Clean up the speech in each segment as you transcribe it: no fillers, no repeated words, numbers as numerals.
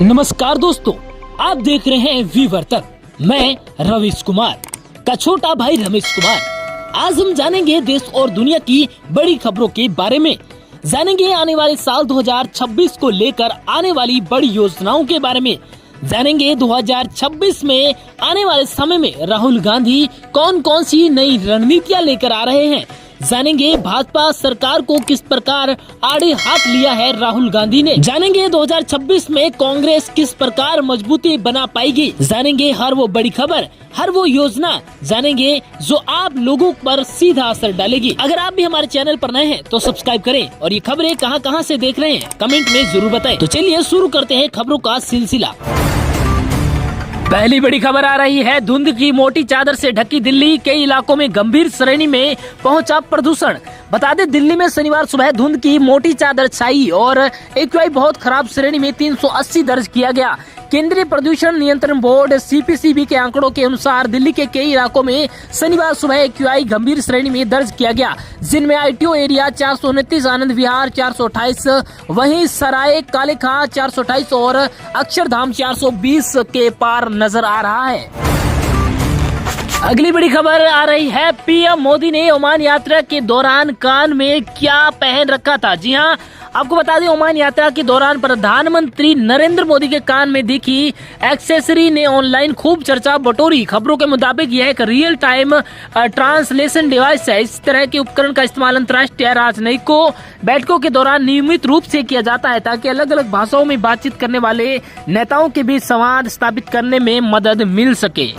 नमस्कार दोस्तों, आप देख रहे हैं विवर्तक। मैं रमेश कुमार का छोटा भाई रमेश कुमार। आज हम जानेंगे देश और दुनिया की बड़ी खबरों के बारे में। जानेंगे आने वाले साल 2026 को लेकर आने वाली बड़ी योजनाओं के बारे में। जानेंगे 2026 में आने वाले समय में राहुल गांधी कौन कौन सी नई रणनीतियां लेकर आ रहे हैं। जानेंगे भाजपा सरकार को किस प्रकार आड़े हाथ लिया है राहुल गांधी ने। जानेंगे 2026 में कांग्रेस किस प्रकार मजबूती बना पाएगी। जानेंगे हर वो बड़ी खबर, हर वो योजना जानेंगे जो आप लोगों पर सीधा असर डालेगी। अगर आप भी हमारे चैनल पर नए हैं तो सब्सक्राइब करें और ये खबरें कहां से देख रहे हैं कमेंट में जरूर बताएं। तो चलिए शुरू करते हैं खबरों का सिलसिला। पहली बड़ी खबर आ रही है, धुंध की मोटी चादर से ढकी दिल्ली, कई इलाकों में गंभीर श्रेणी में पहुंचा प्रदूषण। बता दें, दिल्ली में शनिवार सुबह धुंध की मोटी चादर छाई और एक्यूआई बहुत खराब श्रेणी में 380 दर्ज किया गया। केंद्रीय प्रदूषण नियंत्रण बोर्ड सीपीसीबी के आंकड़ों के अनुसार दिल्ली के कई इलाकों में शनिवार सुबह एक्यूआई गंभीर श्रेणी में दर्ज किया गया, जिनमें आईटीओ एरिया 429, आनंद विहार 428, वहीं सराय काले खां 428 और अक्षरधाम 420 के पार नजर आ रहा है। अगली बड़ी खबर आ रही है, पीएम मोदी ने ओमान यात्रा के दौरान कान में क्या पहन रखा था। जी हां, आपको बता दें, ओमान यात्रा के दौरान प्रधानमंत्री नरेंद्र मोदी के कान में दिखी एक्सेसरी ने ऑनलाइन खूब चर्चा बटोरी। खबरों के मुताबिक यह एक रियल टाइम ट्रांसलेशन डिवाइस है। इस तरह के उपकरण का इस्तेमाल अंतर्राष्ट्रीय राजनयिकों बैठकों के दौरान नियमित रूप से किया जाता है, ताकि अलग अलग भाषाओं में बातचीत करने वाले नेताओं के बीच संवाद स्थापित करने में मदद मिल सके।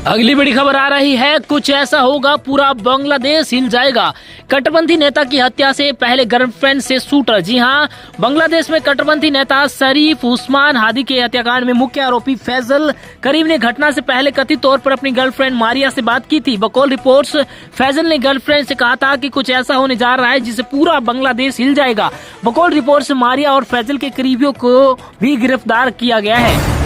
अगली बड़ी खबर आ रही है, कुछ ऐसा होगा पूरा बांग्लादेश हिल जाएगा। कट्टरपंथी नेता की हत्या से पहले गर्लफ्रेंड से शूटर। जी हां, बांग्लादेश में कट्टरपंथी नेता शरीफ उस्मान हादी के हत्याकांड में मुख्य आरोपी फैजल करीम ने घटना से पहले कथित तौर पर अपनी गर्लफ्रेंड मारिया से बात की थी। बकौल रिपोर्ट्स, फैजल ने गर्लफ्रेंड से कहा था कि कुछ ऐसा होने जा रहा है जिससे पूरा बांग्लादेश हिल जाएगा। बकौल रिपोर्ट्स, मारिया और फैजल के करीबियों को भी गिरफ्तार किया गया है।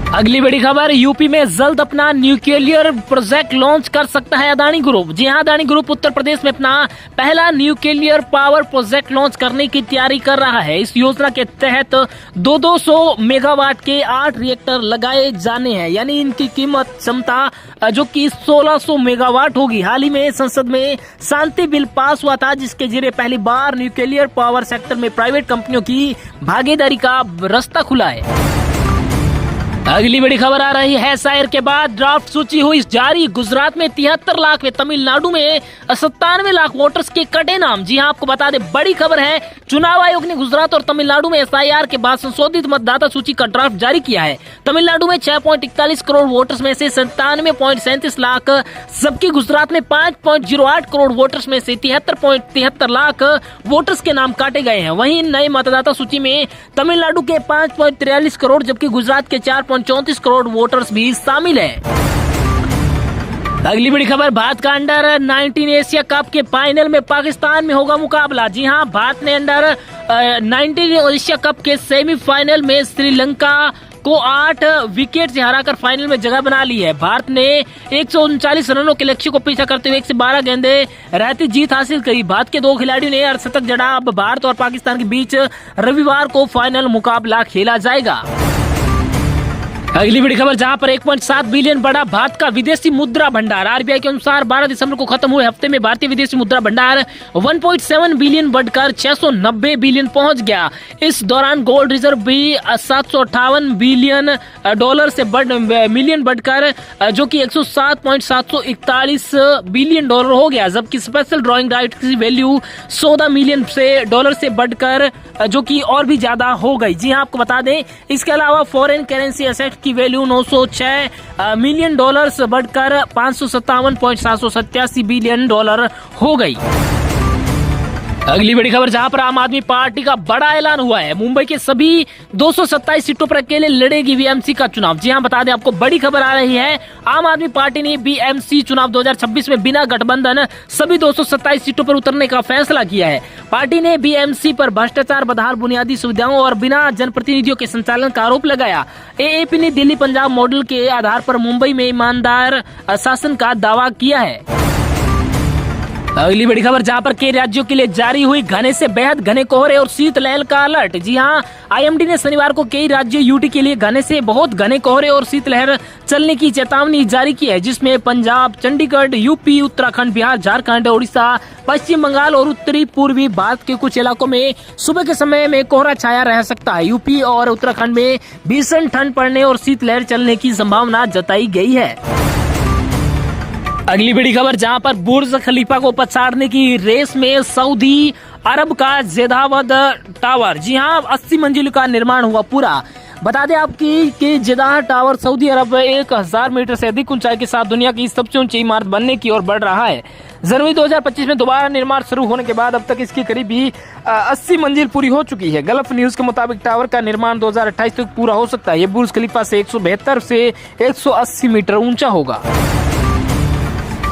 अगली बड़ी खबर, यूपी में जल्द अपना न्यूक्लियर प्रोजेक्ट लॉन्च कर सकता है अदानी ग्रुप। जी हां, अदानी ग्रुप उत्तर प्रदेश में अपना पहला न्यूक्लियर पावर प्रोजेक्ट लॉन्च करने की तैयारी कर रहा है। इस योजना के तहत 200 मेगावाट के 8 रिएक्टर लगाए जाने हैं, यानी इनकी कीमत क्षमता जो कि 1600 मेगावाट होगी। हाल ही में संसद में शांति बिल पास हुआ था, जिसके जरिए पहली बार न्यूक्लियर पावर सेक्टर में प्राइवेट कंपनियों की भागीदारी का रास्ता खुला है। अगली बड़ी खबर आ रही है, शायर के बाद ड्राफ्ट सूची हुई जारी। गुजरात में 73 लाख में, तमिलनाडु में 97 लाख वोटर्स के कटे नाम। जी हां, आपको बता दें, बड़ी खबर है, चुनाव आयोग ने गुजरात और तमिलनाडु में एसआईआर के बाद संशोधित मतदाता सूची का ड्राफ्ट जारी किया है। तमिलनाडु में 6.41 करोड़ वोटर्स में से 97.37 लाख, जबकि गुजरात में 5.08 करोड़ वोटर्स में से 73.73 लाख वोटर्स के नाम काटे गए हैं। वहीं नए मतदाता सूची में तमिलनाडु के 5.43 करोड़ जबकि गुजरात के 4.34 करोड़ वोटर्स भी शामिल हैं। अगली बड़ी खबर, भारत का अंडर 19 एशिया कप के फाइनल में पाकिस्तान में होगा मुकाबला। जी हां, भारत ने अंडर 19 एशिया कप के सेमीफाइनल में श्रीलंका को 8 विकेट से हराकर फाइनल में जगह बना ली है। भारत ने 139 रनों के लक्ष्य को पीछा करते हुए 112 गेंदे रहती जीत हासिल करी। भारत के 2 खिलाड़ियों ने अर्धशतक जड़ा। अब भारत और पाकिस्तान के बीच रविवार को फाइनल मुकाबला खेला जाएगा। अगली बड़ी खबर, जहां पर 1.7 बिलियन बढ़ा भारत का विदेशी मुद्रा भंडार। आरबीआई के अनुसार 12 दिसंबर को खत्म हुए हफ्ते में भारतीय विदेशी मुद्रा भंडार 1.7 बिलियन बढ़कर 690 बिलियन पहुंच गया। इस दौरान गोल्ड रिजर्व भी 758 बिलियन डॉलर से मिलियन बढ़कर जो कि 107.741 बिलियन डॉलर हो गया, जबकि स्पेशल ड्रॉइंग राइट की वैल्यू 14 मिलियन डॉलर से बढ़कर जो कि और भी ज्यादा हो गई। जी हां, आपको बता दें, इसके अलावा फॉरेन करेंसी एसेट की वैल्यू 906 मिलियन डॉलर से बढ़कर 557.787 बिलियन डॉलर हो गई। अगली बड़ी खबर, जहां पर आम आदमी पार्टी का बड़ा ऐलान हुआ है। मुंबई के सभी 227 सीटों पर अकेले लड़ेगी बीएमसी का चुनाव। जी हां, बता दें आपको, बड़ी खबर आ रही है, आम आदमी पार्टी ने बीएमसी चुनाव 2026 में बिना गठबंधन सभी 227 सीटों पर उतरने का फैसला किया है। पार्टी ने बीएमसी पर भ्रष्टाचार, बदहाल बुनियादी सुविधाओं और बिना जनप्रतिनिधियों के संचालन का आरोप लगाया। एएपी ने दिल्ली पंजाब मॉडल के आधार पर मुंबई में ईमानदार शासन का दावा किया है। अगली बड़ी खबर, जहां पर कई राज्यों के लिए जारी हुई घने से बेहद घने कोहरे और शीतलहर का अलर्ट। जी हां, आईएमडी ने शनिवार को कई राज्यों यूटी के लिए घने से बहुत घने कोहरे और शीतलहर चलने की चेतावनी जारी की है, जिसमें पंजाब, चंडीगढ़, यूपी, उत्तराखंड, बिहार, झारखंड, ओडिशा, पश्चिम बंगाल और उत्तरी पूर्वी भारत के कुछ इलाकों में सुबह के समय में कोहरा छाया रह सकता है। यूपी और उत्तराखंड में भीषण ठंड पड़ने और शीतलहर चलने की संभावना जताई गई है। अगली बड़ी खबर, जहां पर बुर्ज खलीफा को पछाड़ने की रेस में सऊदी अरब का जेदावद टावर, जी हां, 80 मंजिल का निर्माण हुआ पूरा। बता दें आपकी कि जेदाह टावर सऊदी अरब 1000 मीटर से अधिक ऊंचाई के साथ दुनिया की सबसे ऊंची इमारत बनने की ओर बढ़ रहा है। जनवरी 2025 में दोबारा निर्माण शुरू होने के बाद अब तक इसकी करीबी 80 मंजिल पूरी हो चुकी है। गल्फ न्यूज के मुताबिक टावर का निर्माण 2028 तक पूरा हो सकता है। ये बुर्ज खलीफा से 172 से 180 मीटर ऊंचा होगा।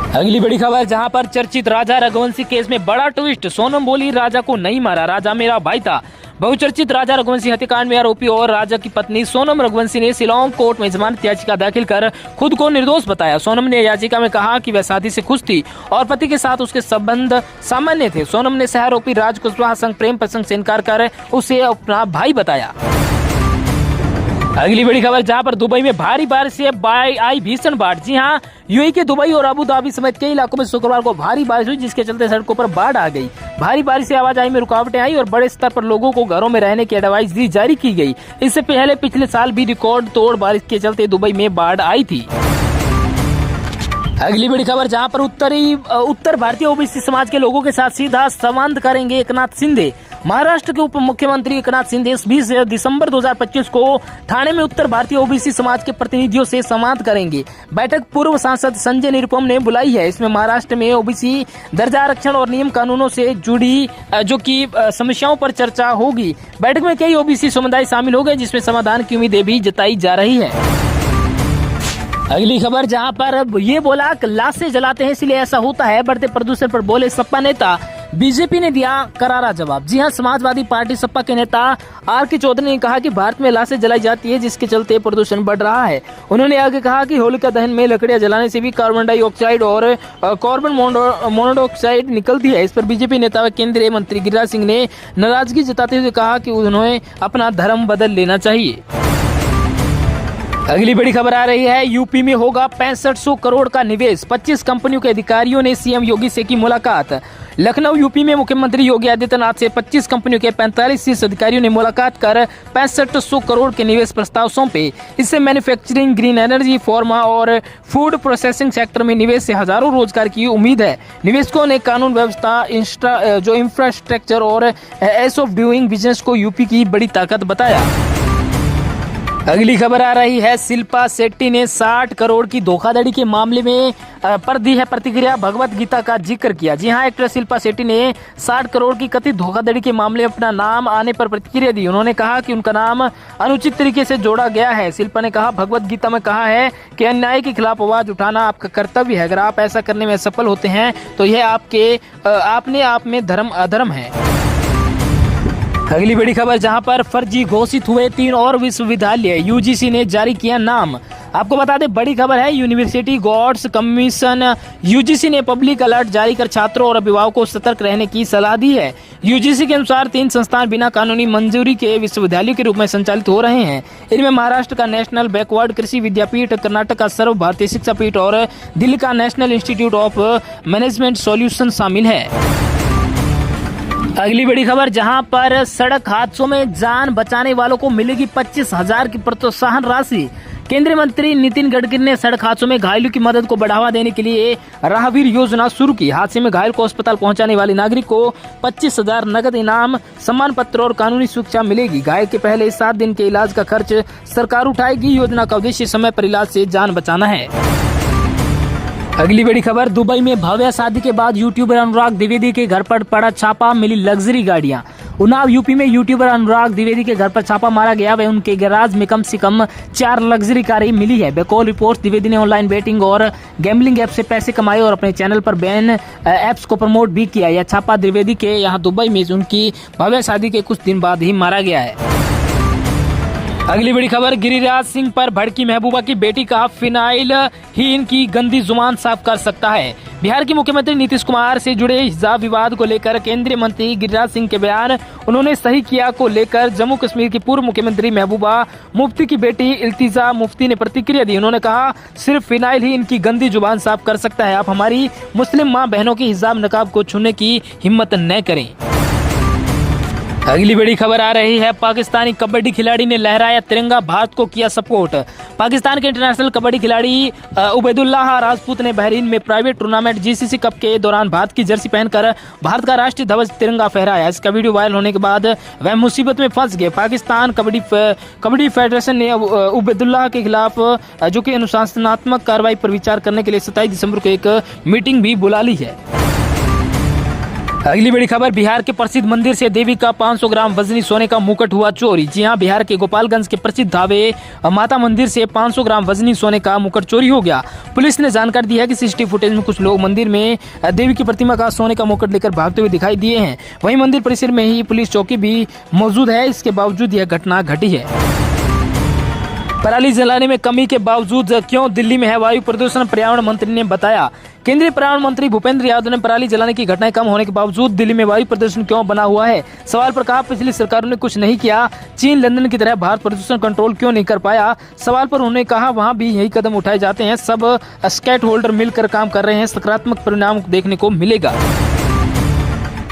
अगली बड़ी खबर, जहां पर चर्चित राजा रघुवंशी केस में बड़ा ट्विस्ट। सोनम बोली राजा को नहीं मारा, राजा मेरा भाई था। बहुचर्चित राजा रघुवंशी हत्याकांड में आरोपी और राजा की पत्नी सोनम रघुवंशी ने शिलांग कोर्ट में जमानत याचिका दाखिल कर खुद को निर्दोष बताया। सोनम ने याचिका में कहा कि वह शादी से खुश थी और पति के साथ उसके संबंध सामान्य थे। सोनम ने सह आरोपी राज कुशवाहा संग प्रेम प्रसंग से इनकार कर उसे अपना भाई बताया। अगली बड़ी खबर, जहां पर दुबई में भारी बारिश से आई भीषण बाढ़। जी हां, यूएई के दुबई और अबू धाबी समेत कई इलाकों में शुक्रवार को भारी बारिश हुई, जिसके चलते सड़कों पर बाढ़ आ गई। भारी बारिश से आवाजाही में रुकावटें आई और बड़े स्तर पर लोगों को घरों में रहने की एडवाइस जारी की गई। इससे पहले पिछले साल भी रिकॉर्ड तोड़ बारिश के चलते दुबई में बाढ़ आई थी। अगली बड़ी खबर, जहां पर उत्तर भारतीय ओबीसी समाज के लोगों के साथ सीधा संवाद करेंगे एकनाथ शिंदे। महाराष्ट्र के उप मुख्यमंत्री एकनाथ शिंदे 20 दिसंबर 2025 को ठाणे में उत्तर भारतीय ओबीसी समाज के प्रतिनिधियों से संवाद करेंगे। बैठक पूर्व सांसद संजय निरुपम ने बुलाई है। इसमें महाराष्ट्र में ओबीसी दर्जा आरक्षण और नियम कानूनों से जुड़ी जो की समस्याओं पर चर्चा होगी। बैठक में कई ओबीसी समुदाय शामिल हो गए, जिसमें समाधान की उम्मीदें भी जताई जा रही है। अगली खबर, जहां पर ये बोला लाशें जलाते हैं इसलिए ऐसा होता है, बढ़ते प्रदूषण पर बोले सपा नेता। बीजेपी ने दिया करारा जवाब। जी हां, समाजवादी पार्टी सपा के नेता आर.के. चौधरी ने कहा कि भारत में लाशें जलाई जाती है, जिसके चलते प्रदूषण बढ़ रहा है। उन्होंने आगे कहा कि होलिका दहन में लकड़ियां जलाने से भी कार्बन डाइऑक्साइड और कार्बन मोनोऑक्साइड निकलती है। इस पर बीजेपी नेता व केंद्रीय मंत्री गिरिराज सिंह ने नाराजगी जताते हुए कहा कि उन्हें अपना धर्म बदल लेना चाहिए। अगली बड़ी खबर आ रही है, यूपी में होगा 6500 करोड़ का निवेश। 25 कंपनियों के अधिकारियों ने सीएम योगी से की मुलाकात। लखनऊ यूपी में मुख्यमंत्री योगी आदित्यनाथ से 25 कंपनियों के 45 शीर्ष अधिकारियों ने मुलाकात कर 6500 करोड़ के निवेश प्रस्ताव सौंपे। इससे मैन्युफैक्चरिंग, ग्रीन एनर्जी, फार्मा और फूड प्रोसेसिंग सेक्टर में निवेश से हजारों रोजगार की उम्मीद है। निवेशकों ने कानून व्यवस्था, इंफ्रास्ट्रक्चर और एस ऑफ डूइंग बिजनेस को यूपी की बड़ी ताकत बताया। अगली खबर आ रही है, शिल्पा शेट्टी ने 60 करोड़ की धोखाधड़ी के मामले में पर दी है प्रतिक्रिया, भगवत गीता का जिक्र किया। जी हां, एक्ट्रेस शिल्पा शेट्टी ने 60 करोड़ की कथित धोखाधड़ी के मामले में अपना नाम आने पर प्रतिक्रिया दी। उन्होंने कहा कि उनका नाम अनुचित तरीके से जोड़ा गया है। शिल्पा ने कहा, भगवत गीता में कहा है कि अन्याय के खिलाफ आवाज उठाना आपका कर्तव्य है। अगर आप ऐसा करने में सफल होते हैं तो यह अपने आप में धर्म अधर्म है। अगली बड़ी खबर, जहां पर फर्जी घोषित हुए 3 और विश्वविद्यालय, यूजीसी ने जारी किया नाम। आपको बता दें, बड़ी खबर है, यूनिवर्सिटी गाइड्स कमीशन यूजीसी ने पब्लिक अलर्ट जारी कर छात्रों और अभिभावकों को सतर्क रहने की सलाह दी है। यूजीसी के अनुसार 3 संस्थान बिना कानूनी मंजूरी के विश्वविद्यालयों के रूप में संचालित हो रहे हैं। इनमें महाराष्ट्र का नेशनल बैकवर्ड कृषि विद्यापीठ, कर्नाटक का सर्व भारतीय शिक्षा पीठ और दिल्ली का national institute of management solution शामिल है। अगली बड़ी खबर, जहां पर सड़क हादसों में जान बचाने वालों को मिलेगी 25,000 की प्रोत्साहन राशि। केंद्रीय मंत्री नितिन गडकरी ने सड़क हादसों में घायलों की मदद को बढ़ावा देने के लिए राहवीर योजना शुरू की। हादसे में घायल को अस्पताल पहुंचाने वाले नागरिक को 25,000 नगद इनाम, सम्मान पत्र और कानूनी सुरक्षा मिलेगी। घायल के पहले 7 दिन के इलाज का खर्च सरकार उठाएगी। योजना का उद्देश्य समय पर इलाज से जान बचाना है। अगली बड़ी खबर, दुबई में भव्य शादी के बाद यूट्यूबर अनुराग द्विवेदी के घर पर पड़ा छापा, मिली लग्जरी गाड़ियां। उन्नाव यूपी में यूट्यूबर अनुराग द्विवेदी के घर पर छापा मारा गया व उनके गैराज में कम से कम 4 लग्जरी कारें मिली है। बेकॉल रिपोर्ट, द्विवेदी ने ऑनलाइन बेटिंग और गैम्बलिंग ऐप से पैसे कमाए और अपने चैनल पर बैन ऐप्स को प्रमोट भी किया। यह छापा द्विवेदी के यहाँ दुबई में उनकी भव्य शादी के कुछ दिन बाद ही मारा गया है। अगली बड़ी खबर, गिरिराज सिंह पर भड़की महबूबा की बेटी का फिनाइल ही इनकी गंदी जुबान साफ कर सकता है। बिहार के मुख्यमंत्री नीतीश कुमार से जुड़े हिजाब विवाद को लेकर केंद्रीय मंत्री गिरिराज सिंह के बयान, उन्होंने सही किया को लेकर जम्मू कश्मीर की पूर्व मुख्यमंत्री महबूबा मुफ्ती की बेटी इल्तिजा मुफ्ती ने प्रतिक्रिया दी। उन्होंने कहा, सिर्फ फिनाइल ही इनकी गंदी जुबान साफ कर सकता है। आप हमारी मुस्लिम माँ बहनों की हिजाब नकाब को छूने की हिम्मत न करें। अगली बड़ी खबर आ रही है, पाकिस्तानी कबड्डी खिलाड़ी ने लहराया तिरंगा, भारत को किया सपोर्ट। पाकिस्तान के इंटरनेशनल कबड्डी खिलाड़ी उबैदुल्लाह राजपूत ने बहरीन में प्राइवेट टूर्नामेंट जीसीसी कप के दौरान भारत की जर्सी पहनकर भारत का राष्ट्रीय ध्वज तिरंगा फहराया। इसका वीडियो वायरल होने के बाद वह मुसीबत में फंस गए। पाकिस्तान कबड्डी फेडरेशन ने उबैदुल्लाह के खिलाफ जो कि अनुशासनात्मक कार्रवाई पर विचार करने के लिए 27 दिसंबर को एक मीटिंग भी बुला ली है। अगली बड़ी खबर, बिहार के प्रसिद्ध मंदिर से देवी का 500 ग्राम वजनी सोने का मुकुट हुआ चोरी। जी हां, बिहार के गोपालगंज के प्रसिद्ध धावे माता मंदिर से 500 ग्राम वजनी सोने का मुकुट चोरी हो गया। पुलिस ने जानकारी दी है कि सीसीटीवी फुटेज में कुछ लोग मंदिर में देवी की प्रतिमा का सोने का मुकुट लेकर भागते हुए दिखाई दिए हैं। वहीं मंदिर परिसर में ही पुलिस चौकी भी मौजूद है। इसके बावजूद यह घटना घटी है। पराली जलाने में कमी के बावजूद क्यों दिल्ली में है वायु प्रदूषण, पर्यावरण मंत्री ने बताया। केंद्रीय पर्यावरण मंत्री भूपेंद्र यादव ने पराली जलाने की घटनाएं कम होने के बावजूद दिल्ली में वायु प्रदूषण क्यों बना हुआ है सवाल पर कहा, पिछली सरकारों ने कुछ नहीं किया। चीन लंदन की तरह भारत प्रदूषण कंट्रोल क्यों नहीं कर पाया। सवाल पर उन्होंने कहा, वहां भी यही कदम उठाए जाते हैं। सब स्टेक होल्डर मिलकर काम कर रहे हैं, सकारात्मक परिणाम देखने को मिलेगा।